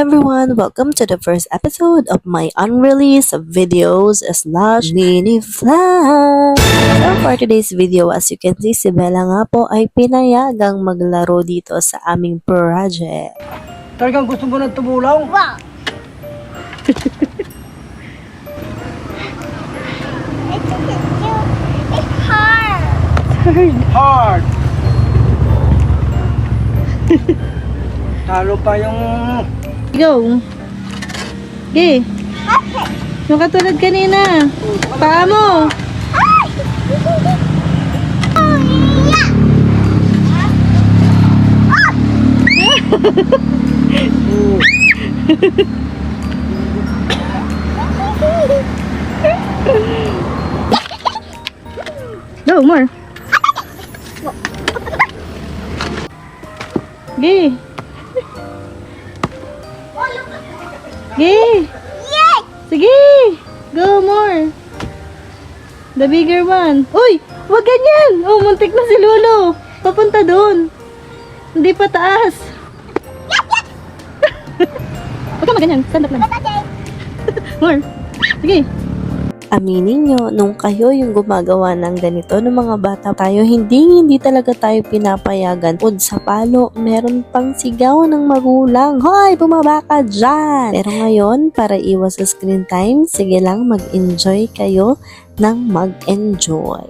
everyone! Welcome to the first episode of my unreleased videos / mini vlog. So for today's video, as you can see, si Bella nga po ay pinayagang maglaro dito sa aming project. Talagang gusto mo ng tumulaw? Wow! It's hard. Hard! Talo pa yung... Go. Okay. Yung katulad kanina. Paa mo. Go, more. Okay. Okay. Yay! Sige! Go more! The bigger one. Uy! Wag ganyan! Oh, muntik na si Lolo. Papunta doon. Hindi pa taas. Huwag ka maganyan. Stand up lang. More. Sige. Aminin nyo, nung kayo yung gumagawa ng ganito ng mga bata tayo, hindi talaga tayo pinapayagan. Ud sa palo, meron pang sigaw ng magulang. Hoy, bumaba ka dyan! Pero ngayon, para iwas sa screen time, sige lang mag-enjoy kayo ng mag-enjoy.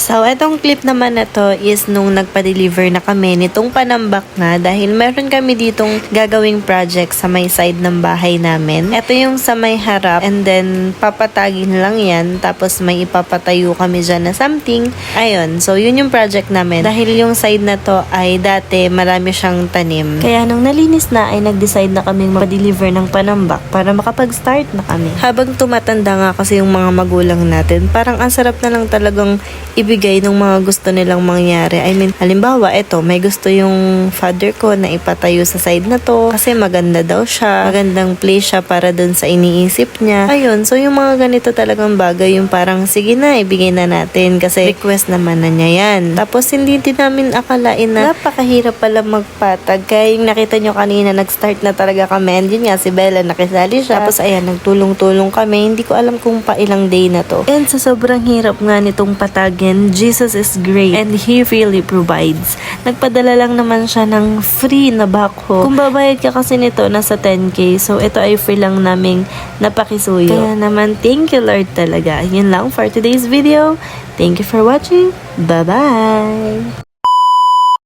So, etong clip naman na to is nung nagpa-deliver na kami nitong panambak nga dahil meron kami ditong gagawing project sa may side ng bahay namin. Ito yung sa may harap and then papatagin lang yan tapos may ipapatayo kami dyan na something. Ayun, so yun yung project namin. Dahil yung side na to ay dati marami siyang tanim. Kaya nung nalinis na ay nag-decide na kaming ma-deliver ng panambak para makapag-start na kami. Habang tumatanda nga kasi yung mga magulang natin, parang ang sarap na lang talagang ibigay ng mga gusto nilang mangyari. I mean, halimbawa, eto, may gusto yung father ko na ipatayo sa side na to kasi maganda daw siya. Magandang place siya para dun sa iniisip niya. Ayun, so yung mga ganito talagang bagay, yung parang, sige na, ibigay na natin kasi request naman na niya yan. Tapos, hindi din namin akalain na napakahirap pala magpatag. Kaya yung nakita nyo kanina, nag-start na talaga kami. And yun nga, si Bella, nakisali siya. Tapos, ayan, nagtulong-tulong kami. Hindi ko alam kung pa ilang day na to. And sa sobrang hirap nga nitong patagin, Jesus is great and He really provides. Nagpadala lang naman siya ng free na backhoe. Kung babayad ka kasi nito, nasa 10K. So, ito ay free lang naming napakisuyo. Kaya naman, thank you Lord talaga. Yun lang for today's video. Thank you for watching. Bye-bye!